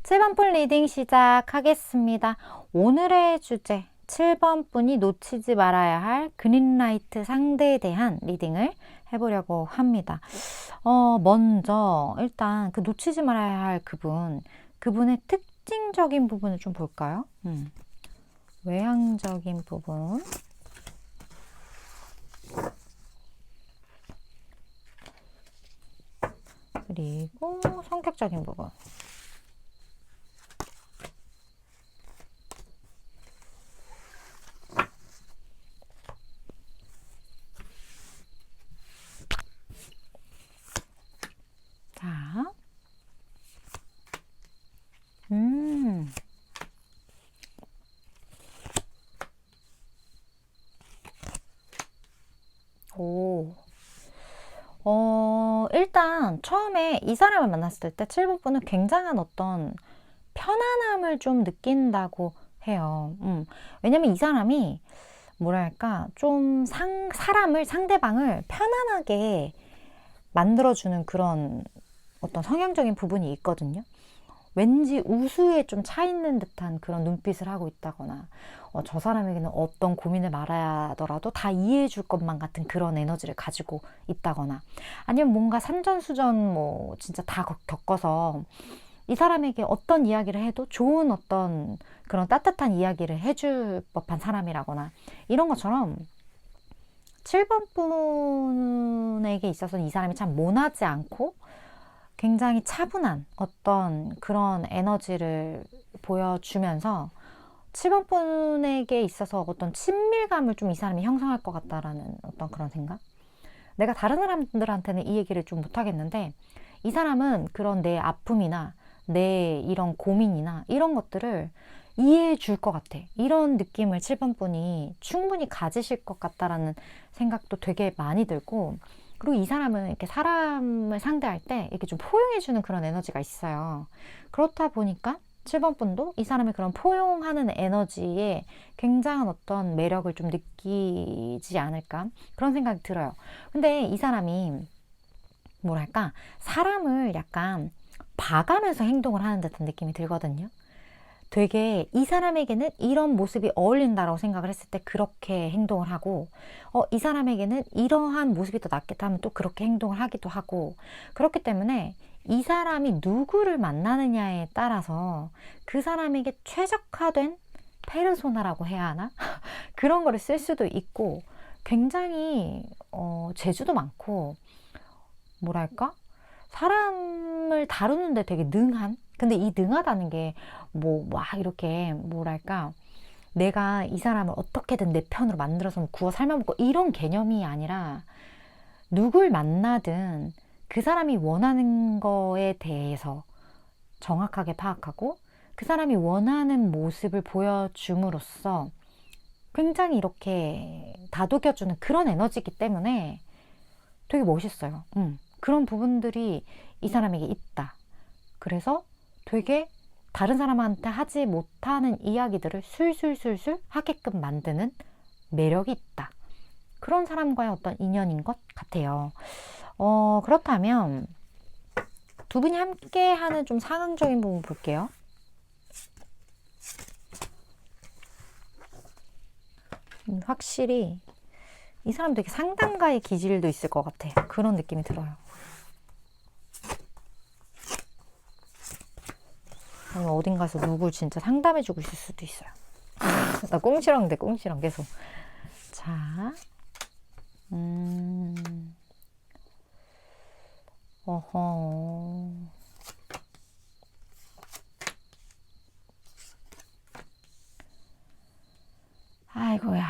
7번 분 리딩 시작하겠습니다. 오늘의 주제 7번 분이 놓치지 말아야 할 그린라이트 상대에 대한 리딩을 해보려고 합니다. 먼저 일단 그 놓치지 말아야 할 그분의 특징적인 부분을 좀 볼까요? 외향적인 부분, 그리고 성격적인 부분. 자, 오. 일단 처음에 이 사람을 만났을 때 7번 분은 굉장한 어떤 편안함을 좀 느낀다고 해요. 왜냐면 이 사람이 뭐랄까 좀 상대방을 편안하게 만들어주는 그런 어떤 성향적인 부분이 있거든요. 왠지 우수에 좀 차 있는 듯한 그런 눈빛을 하고 있다거나, 저 사람에게는 어떤 고민을 말하더라도 다 이해해 줄 것만 같은 그런 에너지를 가지고 있다거나, 아니면 뭔가 산전수전 뭐 진짜 다 겪어서 이 사람에게 어떤 이야기를 해도 좋은 어떤 그런 따뜻한 이야기를 해줄 법한 사람이라거나, 이런 것처럼 7번 분에게 있어서는 이 사람이 참 모나지 않고 굉장히 차분한 어떤 그런 에너지를 보여주면서 7번 분에게 있어서 어떤 친밀감을 좀 이 사람이 형성할 것 같다라는 어떤 그런 생각? 내가 다른 사람들한테는 이 얘기를 좀 못하겠는데, 이 사람은 그런 내 아픔이나 내 이런 고민이나 이런 것들을 이해해 줄 것 같아. 이런 느낌을 7번 분이 충분히 가지실 것 같다라는 생각도 되게 많이 들고, 그리고 이 사람은 이렇게 사람을 상대할 때 이렇게 좀 포용해주는 그런 에너지가 있어요. 그렇다 보니까 7번 분도 이 사람의 그런 포용하는 에너지에 굉장한 어떤 매력을 좀 느끼지 않을까 그런 생각이 들어요. 근데 이 사람이 뭐랄까 사람을 약간 봐가면서 행동을 하는 듯한 느낌이 들거든요. 되게 이 사람에게는 이런 모습이 어울린다라고 생각을 했을 때 그렇게 행동을 하고 이 사람에게는 이러한 모습이 더 낫겠다 하면 또 그렇게 행동을 하기도 하고 그렇기 때문에 이 사람이 누구를 만나느냐에 따라서 그 사람에게 최적화된 페르소나라고 해야 하나? 그런 거를 쓸 수도 있고 굉장히 재주도 많고 뭐랄까? 사람을 다루는데 되게 능한? 근데 이 능하다는 게 뭐 막 이렇게 뭐랄까? 내가 이 사람을 어떻게든 내 편으로 만들어서 구워 삶아먹고 이런 개념이 아니라 누굴 만나든 그 사람이 원하는 거에 대해서 정확하게 파악하고 그 사람이 원하는 모습을 보여줌으로써 굉장히 이렇게 다독여주는 그런 에너지이기 때문에 되게 멋있어요. 그런 부분들이 이 사람에게 있다. 그래서 되게 다른 사람한테 하지 못하는 이야기들을 술술술술 하게끔 만드는 매력이 있다. 그런 사람과의 어떤 인연인 것 같아요. 그렇다면 두 분이 함께 하는 좀 상황적인 부분 볼게요. 확실히 이 사람 되게 상담가의 기질도 있을 것 같아. 그런 느낌이 들어요. 오늘 어딘가서 누굴 진짜 상담해주고 있을 수도 있어요. 나 꽁시렁대 꽁시렁 계속. 자, 어허. 아이고야.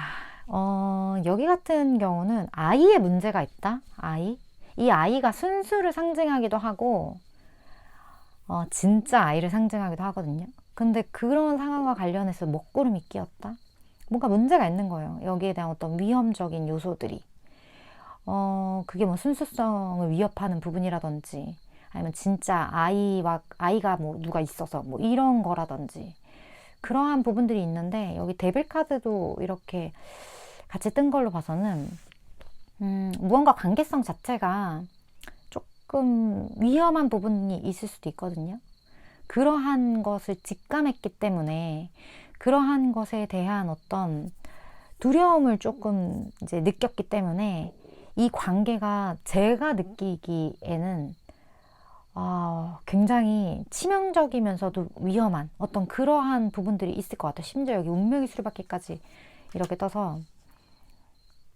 여기 같은 경우는 아이의 문제가 있다. 아이. 이 아이가 순수를 상징하기도 하고, 진짜 아이를 상징하기도 하거든요. 근데 그런 상황과 관련해서 먹구름이 끼었다. 뭔가 문제가 있는 거예요. 여기에 대한 어떤 위험적인 요소들이. 그게 뭐 순수성을 위협하는 부분이라든지, 아니면 진짜 아이가 뭐 누가 있어서 뭐 이런 거라든지, 그러한 부분들이 있는데, 여기 데빌 카드도 이렇게 같이 뜬 걸로 봐서는, 무언가 관계성 자체가 조금 위험한 부분이 있을 수도 있거든요. 그러한 것을 직감했기 때문에 그러한 것에 대한 어떤 두려움을 조금 이제 느꼈기 때문에 이 관계가 제가 느끼기에는 굉장히 치명적이면서도 위험한 어떤 그러한 부분들이 있을 것 같아요. 심지어 여기 운명의 수리받기까지 이렇게 떠서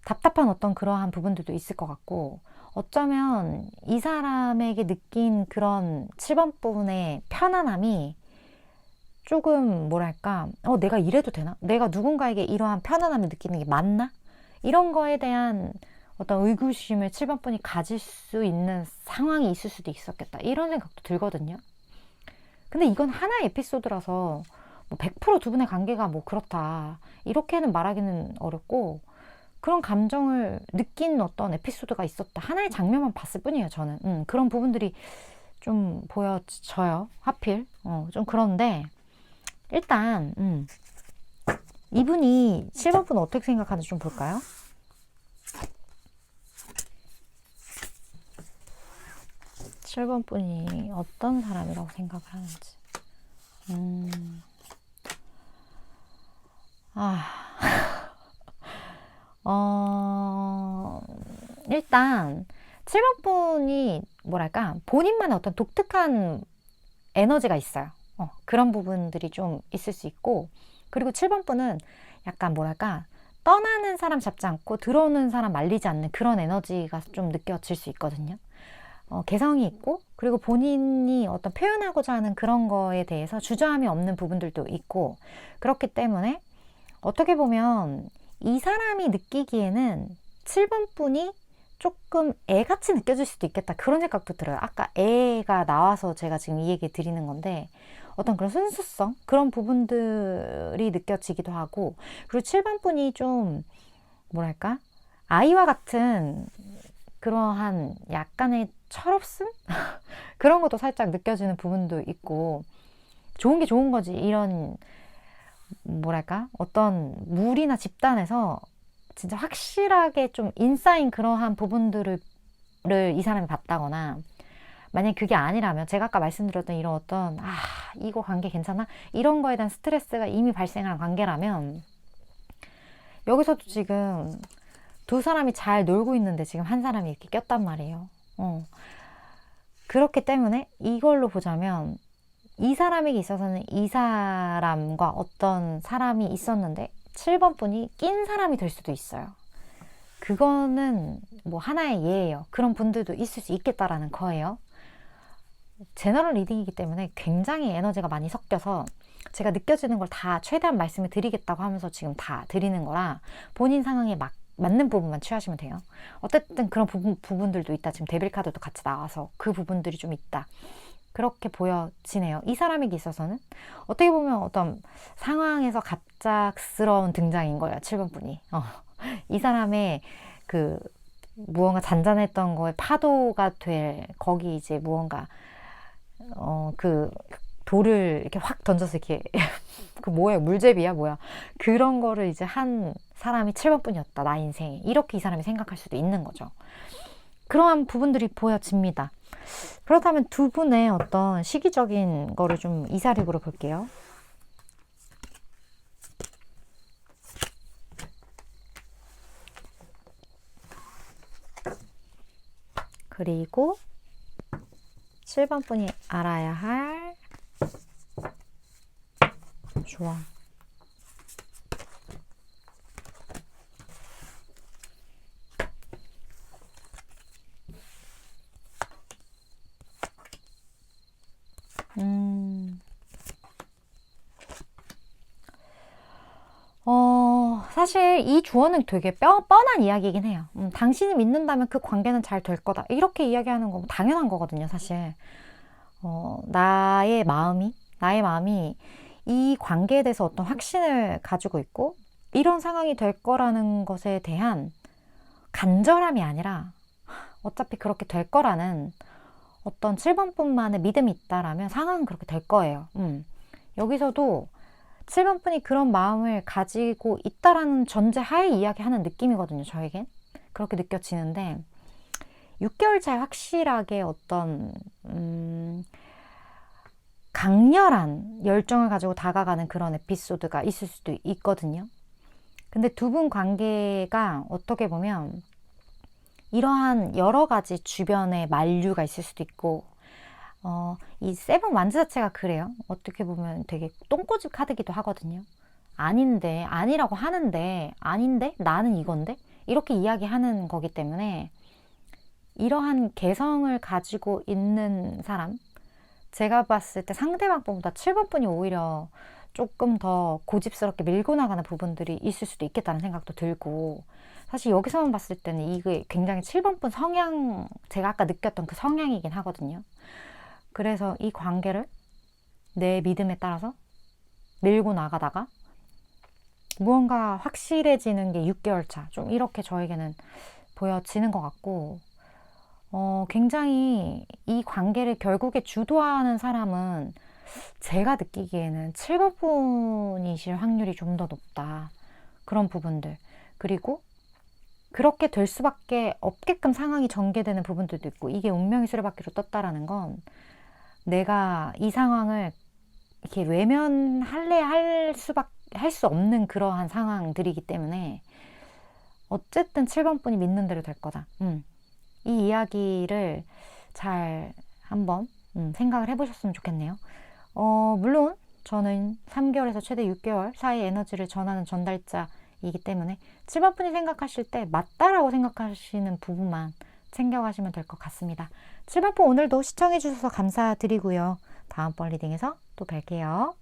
답답한 어떤 그러한 부분들도 있을 것 같고 어쩌면 이 사람에게 느낀 그런 7번 부분의 편안함이 조금 뭐랄까 내가 이래도 되나? 내가 누군가에게 이러한 편안함을 느끼는 게 맞나? 이런 거에 대한 어떤 의구심을 7번 분이 가질 수 있는 상황이 있을 수도 있었겠다 이런 생각도 들거든요. 근데 이건 하나의 에피소드라서 뭐 100%두 분의 관계가 뭐 그렇다 이렇게는 말하기는 어렵고 그런 감정을 느낀 어떤 에피소드가 있었다. 하나의 장면만 봤을 뿐이에요, 저는. 그런 부분들이 좀 보여져요. 하필. 좀 그런데, 일단, 이분이 7번 분 어떻게 생각하는지 좀 볼까요? 칠 번 분이 어떤 사람이라고 생각을 하는지. 일단 7번 분이 뭐랄까 본인만의 어떤 독특한 에너지가 있어요. 그런 부분들이 좀 있을 수 있고 그리고 7번 분은 약간 뭐랄까 떠나는 사람 잡지 않고 들어오는 사람 말리지 않는 그런 에너지가 좀 느껴질 수 있거든요. 개성이 있고 그리고 본인이 어떤 표현하고자 하는 그런 거에 대해서 주저함이 없는 부분들도 있고 그렇기 때문에 어떻게 보면 이 사람이 느끼기에는 7번 분이 조금 애같이 느껴질 수도 있겠다 그런 생각도 들어요. 아까 애가 나와서 제가 지금 이 얘기 드리는 건데 어떤 그런 순수성 그런 부분들이 느껴지기도 하고 그리고 7번 분이 좀 뭐랄까 아이와 같은 그러한 약간의 철없음? 그런 것도 살짝 느껴지는 부분도 있고 좋은 게 좋은 거지. 이런 뭐랄까 어떤 무리나 집단에서 진짜 확실하게 좀 인싸인 그러한 부분들을 이 사람이 봤다거나, 만약에 그게 아니라면 제가 아까 말씀드렸던 이런 어떤 이거 관계 괜찮아? 이런 거에 대한 스트레스가 이미 발생한 관계라면, 여기서도 지금 두 사람이 잘 놀고 있는데 지금 한 사람이 이렇게 꼈단 말이에요. 그렇기 때문에 이걸로 보자면 이 사람에게 있어서는 이 사람과 어떤 사람이 있었는데 7번 분이 낀 사람이 될 수도 있어요. 그거는 뭐 하나의 예예요. 그런 분들도 있을 수 있겠다라는 거예요. 제너럴 리딩이기 때문에 굉장히 에너지가 많이 섞여서 제가 느껴지는 걸 다 최대한 말씀을 드리겠다고 하면서 지금 다 드리는 거라 본인 상황에 맞는 부분만 취하시면 돼요. 어쨌든 그런 부분들도 있다. 지금 데빌 카드도 같이 나와서 그 부분들이 좀 있다. 그렇게 보여지네요. 이 사람에게 있어서는 어떻게 보면 어떤 상황에서 갑작스러운 등장인 거예요. 7번 분이. 이 사람의 그 무언가 잔잔했던 거에 파도가 될, 거기 이제 무언가 그 돌을 이렇게 확 던져서 이렇게 그 뭐예요? 물제비야? 뭐야? 그런 거를 이제 한 사람이 7번 분이었다. 나 인생에. 이렇게 이 사람이 생각할 수도 있는 거죠. 그러한 부분들이 보여집니다. 그렇다면 두 분의 어떤 시기적인 거를 좀 이사립으로 볼게요. 그리고 7번 분이 알아야 할 조언. 사실 이 조언은 되게 뻔한 이야기이긴 해요. 당신이 믿는다면 그 관계는 잘 될 거다. 이렇게 이야기하는 거 당연한 거거든요, 사실. 나의 마음이 이 관계에 대해서 어떤 확신을 가지고 있고, 이런 상황이 될 거라는 것에 대한 간절함이 아니라 어차피 그렇게 될 거라는 어떤 7번 분만의 믿음이 있다라면 상황은 그렇게 될 거예요. 여기서도 7번 분이 그런 마음을 가지고 있다라는 전제하에 이야기하는 느낌이거든요, 저에겐. 그렇게 느껴지는데 6개월 차에 확실하게 어떤 강렬한 열정을 가지고 다가가는 그런 에피소드가 있을 수도 있거든요. 근데 두 분 관계가 어떻게 보면 이러한 여러 가지 주변의 만류가 있을 수도 있고, 이 세븐 완즈 자체가 그래요. 어떻게 보면 되게 똥꼬집 카드기도 하거든요. 아닌데, 아니라고 하는데, 아닌데, 나는 이건데? 이렇게 이야기하는 거기 때문에 이러한 개성을 가지고 있는 사람, 제가 봤을 때 상대방보다 7번 분이 오히려 조금 더 고집스럽게 밀고 나가는 부분들이 있을 수도 있겠다는 생각도 들고, 사실 여기서만 봤을 때는 이게 굉장히 7번 분 성향, 제가 아까 느꼈던 그 성향이긴 하거든요. 그래서 이 관계를 내 믿음에 따라서 밀고 나가다가 무언가 확실해지는 게 6개월 차, 좀 이렇게 저에게는 보여지는 것 같고, 굉장히 이 관계를 결국에 주도하는 사람은 제가 느끼기에는 7번 분이실 확률이 좀 더 높다. 그런 부분들. 그리고 그렇게 될 수밖에 없게끔 상황이 전개되는 부분들도 있고, 이게 운명의 수레바퀴로 떴다라는 건 내가 이 상황을 이렇게 외면할래 할 수 없는 그러한 상황들이기 때문에 어쨌든 7번 분이 믿는 대로 될 거다. 이 이야기를 잘 한번 생각을 해보셨으면 좋겠네요. 물론 저는 3개월에서 최대 6개월 사이의 에너지를 전하는 전달자이기 때문에 7번 분이 생각하실 때 맞다라고 생각하시는 부분만 챙겨가시면 될 것 같습니다. 7번 분 오늘도 시청해주셔서 감사드리고요. 다음번 리딩에서 또 뵐게요.